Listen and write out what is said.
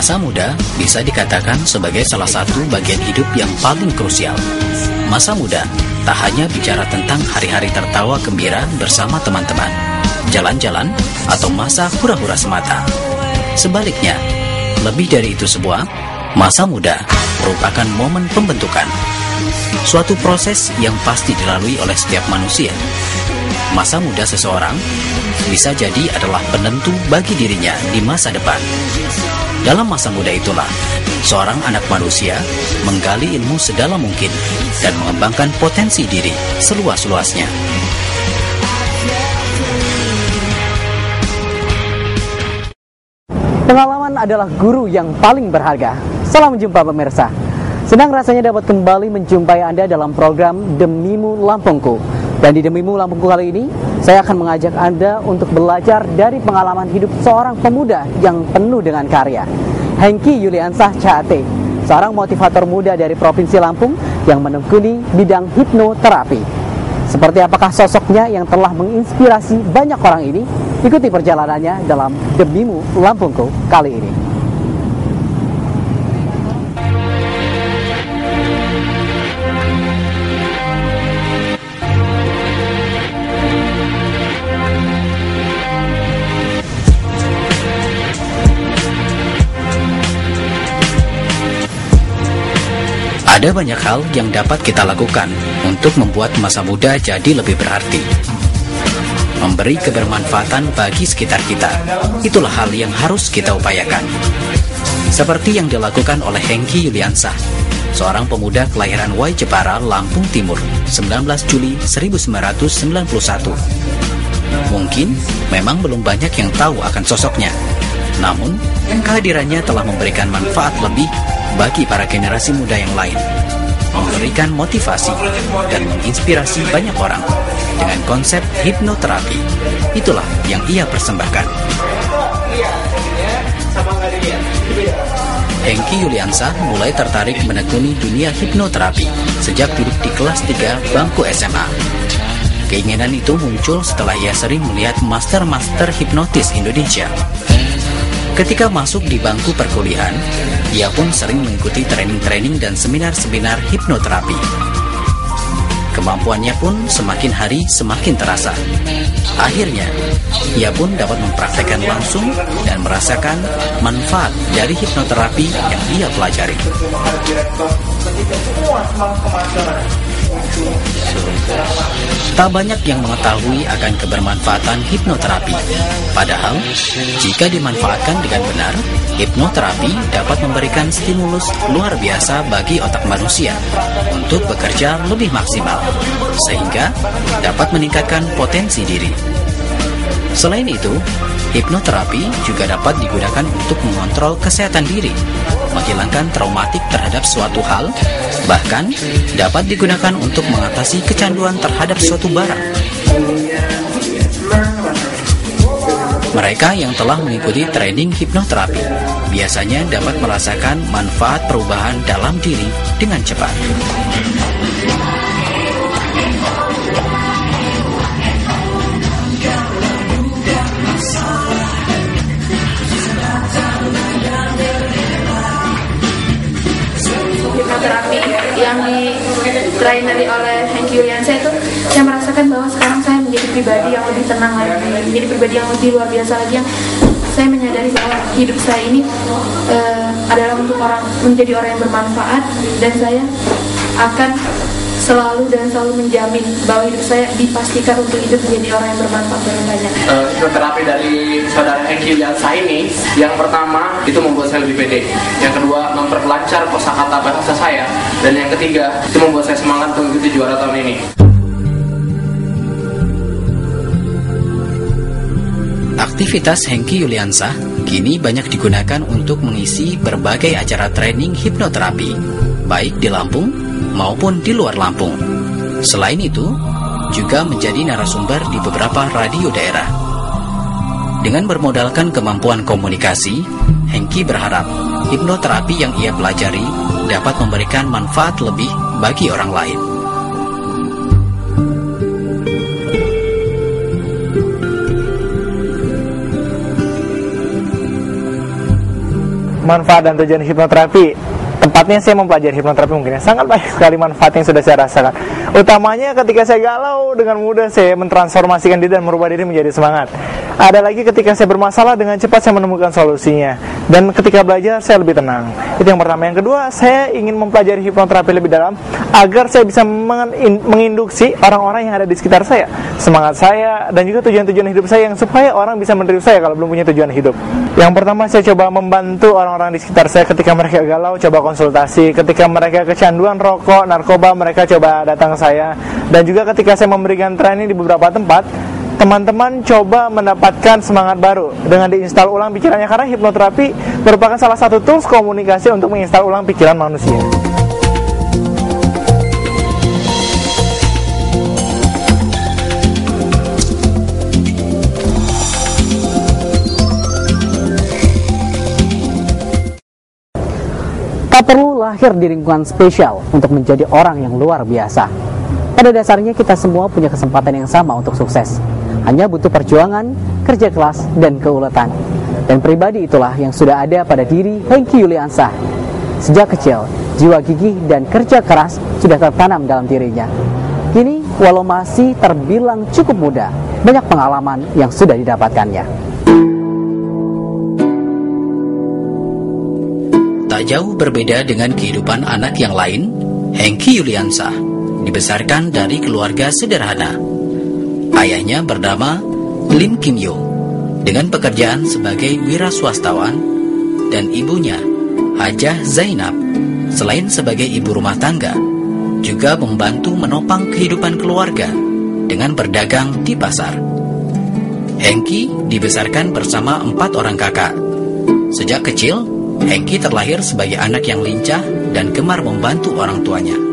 Masa muda bisa dikatakan sebagai salah satu bagian hidup yang paling krusial. Masa muda tak hanya bicara tentang hari-hari tertawa gembira bersama teman-teman, jalan-jalan, atau masa hura-hura semata. Sebaliknya, lebih dari itu semua, masa muda merupakan momen pembentukan. Suatu proses yang pasti dilalui oleh setiap manusia. Masa muda seseorang bisa jadi adalah penentu bagi dirinya di masa depan. Dalam masa muda itulah, seorang anak manusia menggali ilmu sedalam mungkin dan mengembangkan potensi diri seluas-luasnya. Pengalaman adalah guru yang paling berharga. Salam jumpa pemirsa. Senang rasanya dapat kembali menjumpai Anda dalam program Demimu Lampungku. Dan di Demimu Lampungku kali ini, saya akan mengajak Anda untuk belajar dari pengalaman hidup seorang pemuda yang penuh dengan karya. Hengky Yuliansah CHT, seorang motivator muda dari Provinsi Lampung yang menekuni bidang hipnoterapi. Seperti apakah sosoknya yang telah menginspirasi banyak orang ini? Ikuti perjalanannya dalam Demimu Lampungku kali ini. Ada banyak hal yang dapat kita lakukan untuk membuat masa muda jadi lebih berarti. Memberi kebermanfaatan bagi sekitar kita, itulah hal yang harus kita upayakan. Seperti yang dilakukan oleh Hengky Yuliansah, seorang pemuda kelahiran Y Jepara, Lampung Timur, 19 Juli 1991. Mungkin memang belum banyak yang tahu akan sosoknya, namun kehadirannya telah memberikan manfaat lebih bagi para generasi muda yang lain, memberikan motivasi dan menginspirasi banyak orang dengan konsep hipnoterapi. Itulah yang ia persembahkan. Hengky Yuliansah mulai tertarik menekuni dunia hipnoterapi sejak duduk di kelas 3 bangku SMA. Keinginan itu muncul setelah ia sering melihat master-master hipnotis Indonesia. Ketika masuk di bangku perkuliahan, ia pun sering mengikuti training-training dan seminar-seminar hipnoterapi. Kemampuannya pun semakin hari semakin terasa. Akhirnya, ia pun dapat mempraktekkan langsung dan merasakan manfaat dari hipnoterapi yang ia pelajari. Tak banyak yang mengetahui akan kebermanfaatan hipnoterapi. Padahal, jika dimanfaatkan dengan benar, hipnoterapi dapat memberikan stimulus luar biasa bagi otak manusia untuk bekerja lebih maksimal, sehingga dapat meningkatkan potensi diri. Selain itu, hipnoterapi juga dapat digunakan untuk mengontrol kesehatan diri, menghilangkan traumatik terhadap suatu hal, bahkan dapat digunakan untuk mengatasi kecanduan terhadap suatu barang. Mereka yang telah mengikuti training hipnoterapi biasanya dapat merasakan manfaat perubahan dalam diri dengan cepat. Hipnoterapi yang ditraineri oleh Hengky Yuliansah itu, saya merasakan bahwa sekarang saya menjadi pribadi yang lebih tenang lagi, menjadi pribadi yang lebih luar biasa lagi, yang saya menyadari bahwa hidup saya ini adalah untuk menjadi orang yang bermanfaat, dan saya akan selalu menjamin bahwa hidup saya dipastikan untuk hidup menjadi orang yang bermanfaat bagi banyak. Hipnoterapi dari saudara Hengky Yuliansah ini, yang pertama itu membuat saya lebih pede, yang kedua memperlancar kosakata bahasa saya, dan yang ketiga itu membuat saya semangat untuk mengikuti juara tahun ini. Aktivitas Hengky Yuliansah kini banyak digunakan untuk mengisi berbagai acara training hipnoterapi, baik di Lampung maupun di luar Lampung. Selain itu, juga menjadi narasumber di beberapa radio daerah. Dengan bermodalkan kemampuan komunikasi, Hengky berharap hipnoterapi yang ia pelajari dapat memberikan manfaat lebih bagi orang lain. manfaat dan tujuan hipnoterapi. Tempatnya saya mempelajari hipnoterapi mungkin sangat banyak sekali manfaat yang sudah saya rasakan. Utamanya ketika saya galau, dengan mudah saya mentransformasikan diri dan merubah diri menjadi semangat. Ada lagi ketika saya bermasalah, dengan cepat saya menemukan solusinya. Dan ketika belajar saya lebih tenang. Itu yang pertama. Yang kedua, saya ingin mempelajari hipnoterapi lebih dalam agar saya bisa menginduksi orang-orang yang ada di sekitar saya, semangat saya, dan juga tujuan-tujuan hidup saya, yang supaya orang bisa meniru saya kalau belum punya tujuan hidup. Yang pertama, saya coba membantu orang-orang di sekitar saya ketika mereka galau, coba konsultasi. Ketika mereka kecanduan rokok, narkoba, mereka coba datang ke saya. Dan juga ketika saya memberikan training di beberapa tempat, teman-teman coba mendapatkan semangat baru dengan diinstal ulang pikirannya, karena hipnoterapi merupakan salah satu tools komunikasi untuk menginstal ulang pikiran manusia. Tak perlu lahir di lingkungan spesial untuk menjadi orang yang luar biasa. Pada dasarnya kita semua punya kesempatan yang sama untuk sukses. Hanya butuh perjuangan, kerja keras, dan keuletan. Dan pribadi itulah yang sudah ada pada diri Hengky Yuliansah. Sejak kecil, jiwa gigih dan kerja keras sudah tertanam dalam dirinya. Kini, walau masih terbilang cukup muda, banyak pengalaman yang sudah didapatkannya. Tak jauh berbeda dengan kehidupan anak yang lain, Hengky Yuliansah dibesarkan dari keluarga sederhana. Ayahnya bernama Lim Kim Yo dengan pekerjaan sebagai wira swastawan, dan ibunya Hajah Zainab selain sebagai ibu rumah tangga juga membantu menopang kehidupan keluarga dengan berdagang di pasar. Hengky dibesarkan bersama 4 orang kakak. Sejak kecil, Hengky terlahir sebagai anak yang lincah dan gemar membantu orang tuanya.